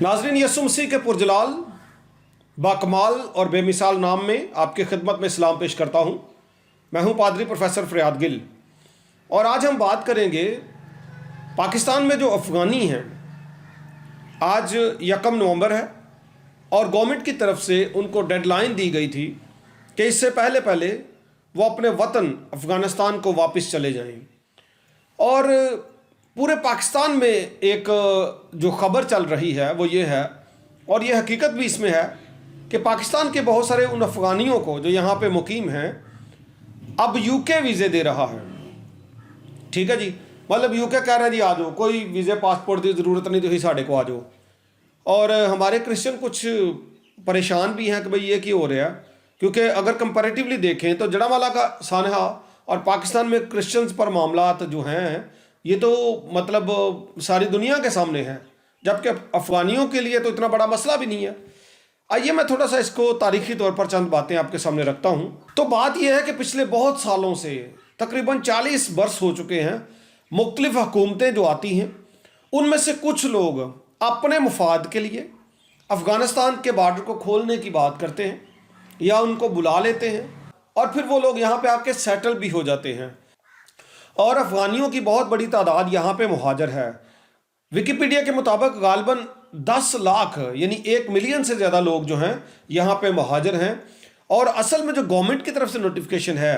नाज़रीन, यसु मसीह के पुरजलाल बाकमाल और बेमिसाल नाम में आपकी खिदमत में सलाम पेश करता हूँ। मैं हूँ पादरी प्रोफेसर फ़रियाद गिल और आज हम बात करेंगे पाकिस्तान में जो अफ़गानी हैं। आज 1 नवंबर है और गवर्नमेंट की तरफ से उनको डेडलाइन दी गई थी कि इससे पहले पहले वो अपने वतन अफ़गानिस्तान को वापस चले जाएं। और पूरे पाकिस्तान में एक जो ख़बर चल रही है वो ये है, और ये हकीकत भी इसमें है कि पाकिस्तान के बहुत सारे उन अफ़गानियों को जो यहाँ पे मुकीम हैं अब यूके वीज़े दे रहा है। ठीक है जी, मतलब यूके कह रहा है जी आ जाओ, कोई वीज़े पासपोर्ट की ज़रूरत नहीं, तो ही साढ़े को आ जाओ। और हमारे क्रिश्चियन कुछ परेशान भी हैं कि भाई ये क्यों हो रहा है, क्योंकि अगर कंपैरेटिवली देखें तो जड़ावाला का सानहा और पाकिस्तान में क्रिश्चियंस पर मामलात जो हैं ये तो मतलब सारी दुनिया के सामने है, जबकि अफ़गानियों के लिए तो इतना बड़ा मसला भी नहीं है। आइए मैं थोड़ा सा इसको तारीखी तौर पर चंद बातें आपके सामने रखता हूँ। तो बात यह है कि पिछले बहुत सालों से तकरीबन 40 वर्ष हो चुके हैं, मुख्तलिफ हुकूमतें जो आती हैं उनमें से कुछ लोग अपने मुफाद के लिए अफ़गानिस्तान के बॉर्डर को खोलने की बात करते हैं या उनको बुला लेते हैं और फिर वो लोग यहाँ पे आके सेटल भी हो जाते हैं। और अफ़गानियों की बहुत बड़ी तादाद यहाँ पे मुहाजिर है। विकिपीडिया के मुताबिक गालबन 10 लाख यानी 1 मिलियन से ज़्यादा लोग जो हैं यहाँ पे मुहाजिर हैं। और असल में जो गवर्नमेंट की तरफ से नोटिफिकेशन है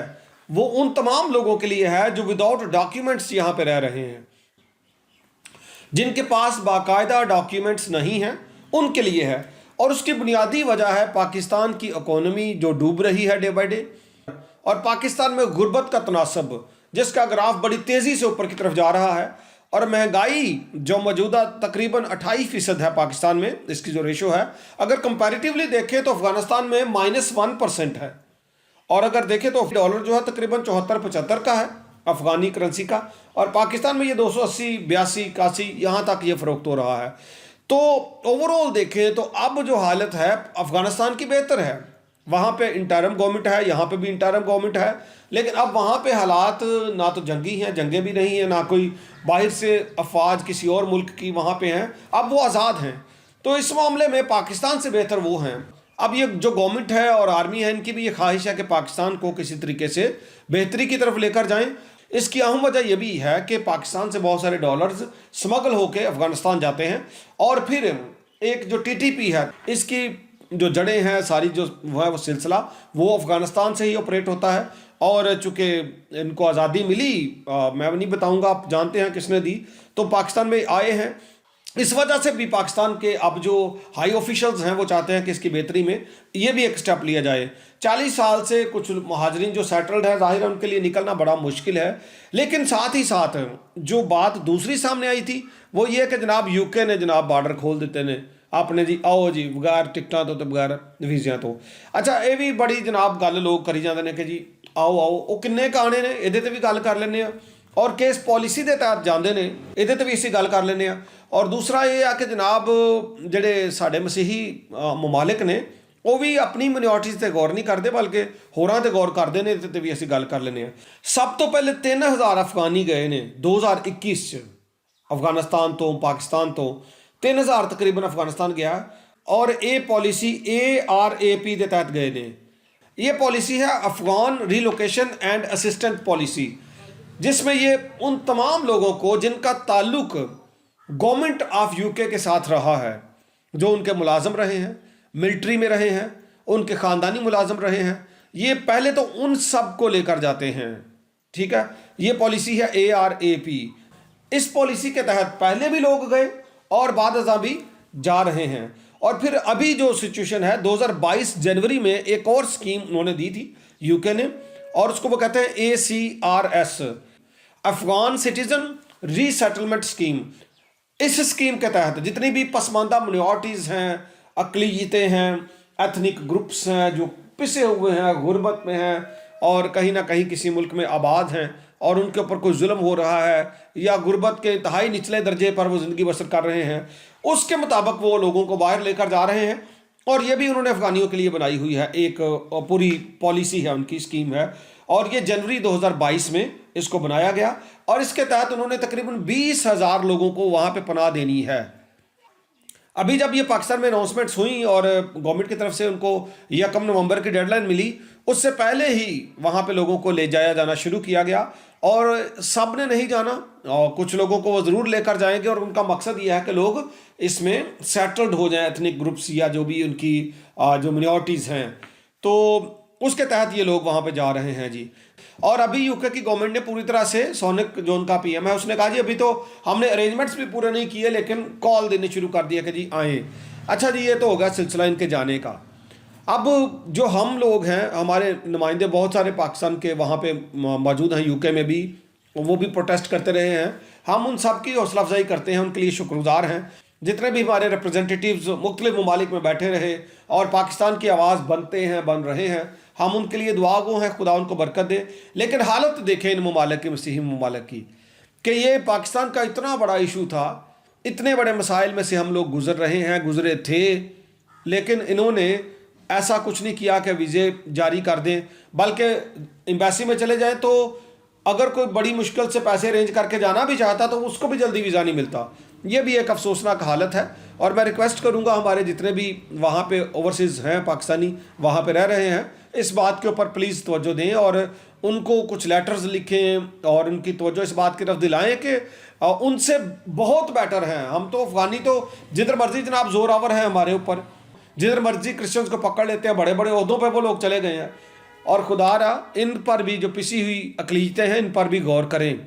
वो उन तमाम लोगों के लिए है जो विदाउट डॉक्यूमेंट्स यहाँ पे रह रहे हैं। जिनके पास बाकायदा डॉक्यूमेंट्स नहीं हैं उनके लिए है। और उसकी बुनियादी वजह है पाकिस्तान की इकोनॉमी जो डूब रही है डे बाई डे, और पाकिस्तान में गुर्बत का तनासब जिसका ग्राफ बड़ी तेज़ी से ऊपर की तरफ जा रहा है, और महंगाई जो मौजूदा तकरीबन 28% है पाकिस्तान में, इसकी जो रेशो है अगर कंपैरेटिवली देखें तो अफ़गानिस्तान में -1% है। और अगर देखें तो डॉलर जो है तकरीबन 74-75 का है अफ़गानी करेंसी का, और पाकिस्तान में ये 280, 82, 81 यहाँ तक ये फ़रोख्त हो रहा है। तो ओवरऑल देखें तो अब जो हालत है अफ़गानिस्तान की बेहतर है। वहाँ पे इंटरिम गवर्नमेंट है, यहाँ पे भी इंटरिम गवर्नमेंट है, लेकिन अब वहाँ पे हालात ना तो जंगी हैं, जंगें भी नहीं हैं, ना कोई बाहर से अफवाज किसी और मुल्क की वहाँ पे हैं, अब वो आज़ाद हैं। तो इस मामले में पाकिस्तान से बेहतर वो हैं। अब ये जो गवर्नमेंट है और आर्मी है इनकी भी ये ख्वाहिश है कि पाकिस्तान को किसी तरीके से बेहतरी की तरफ लेकर जाएं। इसकी अहम वजह यह भी है कि पाकिस्तान से बहुत सारे डॉलर्स स्मगल होकर अफ़गानिस्तान जाते हैं, और फिर एक जो TTP है इसकी जो जड़ें हैं सारी जो वो सिलसिला वो अफ़गानिस्तान से ही ऑपरेट होता है। और चूँकि इनको आज़ादी मिली, मैं नहीं बताऊंगा, आप जानते हैं किसने दी, तो पाकिस्तान में आए हैं। इस वजह से भी पाकिस्तान के अब जो हाई ऑफिशियल्स हैं वो चाहते हैं कि इसकी बेहतरी में ये भी एक स्टेप लिया जाए। 40 साल से कुछ महाजरीन जो सेटल्ड है, जाहिर है उनके लिए निकलना बड़ा मुश्किल है। लेकिन साथ ही साथ जो बात दूसरी सामने आई थी वो ये कि जनाब यूके ने जनाब बॉर्डर खोल देते ने आपने जी, आओ जी बगैर टिकटा तो बगैर वीज़िया तो। अच्छा, ये भी बड़ी जनाब गल लोग करी जाते हैं कि जी आओ आओ, वो किन्ने काने ने ये भी गल कर लें, और केस पॉलिसी के तहत जाते हैं ये भी इसी गल कर लें। और दूसरा ये है कि जनाब ਜਿਹੜੇ ਸਾਡੇ मसीही ममालिक ने वो भी अपनी मिनोरिटीज़ से गौर नहीं करते बल्कि होरां ते गौर करते हैं, तो भी असी गल कर लें। सब तो पहले 3000 अफगानी गए ने 2021 च अफगानिस्तान तो पाकिस्तान तो 3000 तकरीबन अफगानिस्तान गया, और ये पॉलिसी ARAP के तहत गए ने। ये पॉलिसी है Afghan relocation and assistant policy, जिसमें ये उन तमाम लोगों को जिनका ताल्लुक गवर्नमेंट ऑफ यूके के साथ रहा है, जो उनके मुलाजम रहे हैं, मिलिट्री में रहे हैं, उनके ख़ानदानी मुलाजम रहे हैं, ये पहले तो उन सब को लेकर जाते हैं। ठीक है, ये पॉलिसी है ARAP। इस पॉलिसी के तहत पहले भी लोग गए और बाद अज़ां भी जा रहे हैं। और फिर अभी जो सिचुएशन है 2022 जनवरी में एक और स्कीम उन्होंने दी थी यूके ने, और उसको वो कहते हैं ACRS, Afghan citizen resettlement scheme. इस स्कीम के तहत जितनी भी पसमानदा मिनॉरिटीज़ हैं, अक़लियतें हैं, एथनिक ग्रुप्स हैं जो पिसे हुए हैं, गुर्बत में हैं और कहीं ना कहीं किसी मुल्क में आबाद हैं और उनके ऊपर कोई जुल्म हो रहा है या गुर्बत के इंतहाई निचले दर्जे पर वो ज़िंदगी बसर कर रहे हैं, उसके मुताबिक वो लोगों को बाहर लेकर जा रहे हैं। और ये भी उन्होंने अफ़गानियों के लिए बनाई हुई है, एक पूरी पॉलिसी है, उनकी स्कीम है। और ये जनवरी 2022 में इसको बनाया गया और इसके तहत उन्होंने तकरीबन 20,000 लोगों को वहाँ पे पनाह देनी है। अभी जब ये पाकिस्तान में अनाउंसमेंट्स हुई और गवर्नमेंट की तरफ से उनको 1 नवंबर की डेडलाइन मिली, उससे पहले ही वहाँ पे लोगों को ले जाया जाना शुरू किया गया। और सब ने नहीं जाना, और कुछ लोगों को वो ज़रूर लेकर जाएंगे, और उनका मकसद ये है कि लोग इसमें सेटल्ड हो जाएं, एथनिक ग्रुप्स या जो भी उनकी जो मिनॉरिटीज़ हैं, तो उसके तहत ये लोग वहाँ पे जा रहे हैं जी। और अभी यूके की गवर्नमेंट ने पूरी तरह से, सोनिक जो उनका पीएम है उसने कहा जी अभी तो हमने अरेंजमेंट्स भी पूरे नहीं किए, लेकिन कॉल देने शुरू कर दिया कि जी आए। अच्छा जी, ये तो होगा सिलसिला इनके जाने का। अब जो हम लोग हैं, हमारे नुमाइंदे बहुत सारे पाकिस्तान के वहाँ पे मौजूद हैं, यूके में भी, वो भी प्रोटेस्ट करते रहे हैं। हम उन सब की हौसला अफजाई करते हैं, उनके लिए शुक्रगुजार हैं। जितने भी हमारे रिप्रेजेंटेटिव्स मुख्तलिफ ममालिक में बैठे रहे और पाकिस्तान की आवाज़ बन रहे हैं, हम उनके लिए दुआ गो हैं, खुदा उनको बरकत दे। लेकिन हालत देखें इन ममालिक की, मसीही ममालिक की, कि ये पाकिस्तान का इतना बड़ा इशू था, इतने बड़े मसाइल में से हम लोग गुजर रहे हैं, गुजरे थे, लेकिन इन्होंने ऐसा कुछ नहीं किया कि वीज़े जारी कर दें, बल्कि एम्बेसी में चले जाएं तो अगर कोई बड़ी मुश्किल से पैसे अरेंज करके जाना भी चाहता तो उसको भी जल्दी वीज़ा नहीं मिलता। ये भी एक अफसोसनाक हालत है। और मैं रिक्वेस्ट करूंगा हमारे जितने भी वहाँ पे ओवरसीज़ हैं पाकिस्तानी, वहाँ पे रह रहे हैं, इस बात के ऊपर प्लीज़ तवज्जो दें और उनको कुछ लेटर्स लिखें और उनकी तवज्जो इस बात की तरफ दिलाएं कि उनसे बहुत बेटर हैं हम। तो अफ़गानी तो जिधर मर्जी जनाब जोरावर हैं हमारे ऊपर, जिधर मर्जी क्रिश्चियंस को पकड़ लेते हैं, बड़े बड़े ओहदों पर वो लोग चले गए हैं। और खुदारा इन पर भी जो पिसी हुई अकलीतें हैं, इन पर भी गौर करें।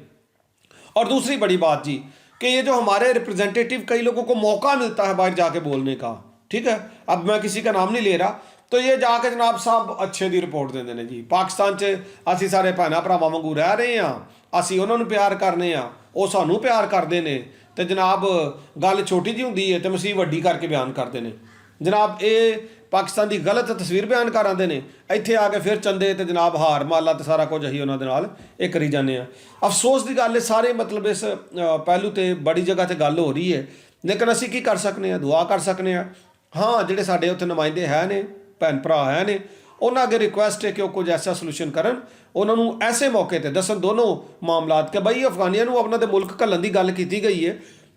और दूसरी बड़ी बात जी, कि ये जो हमारे रिप्रेजेंटेटिव, कई लोगों को मौका मिलता है बाहर जाके बोलने का, ठीक है, अब मैं किसी का नाम नहीं ले रहा, तो ये जाके जनाब साहब अच्छे दी रिपोर्ट दे देने जी, पाकिस्तान च असी सारे भैन भरावां वांगू रह रहे हैं, असी उन्होंने प्यार करने आ, वो सानू प्यार करते हैं, तो जनाब गल छोटी जी होंदी है तो मसीह वड्डी करके बयान करते हैं। जनाब ये पाकिस्तान की गलत तस्वीर बयान कर आते हैं, इत्थे आके फिर चंदे तो जनाब हार माला तो सारा कुछ अही उन्होंने नाल ये करी जाने। अफसोस की गल है, सारे मतलब इस पहलू ते बड़ी जगह ते गल हो रही है, लेकिन असी की कर सकते हैं, दुआ कर सकते हैं। हाँ, जिहड़े साडे उत्थे नुमाइंदे है ने, भैन भरा है ने, उन्होंने अगे रिक्वेस्ट है कि वो कुछ ऐसा सोल्यूशन करन, उन्होंने ऐसे मौके पर दसन दोनों मामलात कि बई अफगानियों को अपने मुल्क घल्लन की गल की गई है,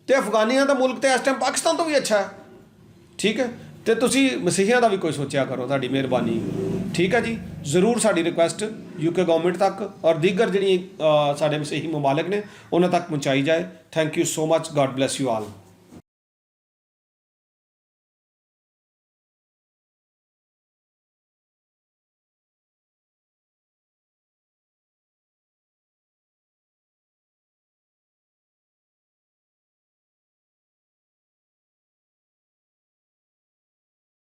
तो अफगानियों का मुल्क तो इस टाइम पाकिस्तान तो भी अच्छा है, ठीक है, तो तुसी मसीहियां का भी कोई सोचा करो, तुहाडी मेहरबानी, ठीक है जी। जरूर साडी रिक्वेस्ट यूके गवर्नमेंट तक और दीगर जिहड़ी साडे मसीही ममालिक ने उन्हां तक पहुँचाई जाए। Thank you so much, God bless you all.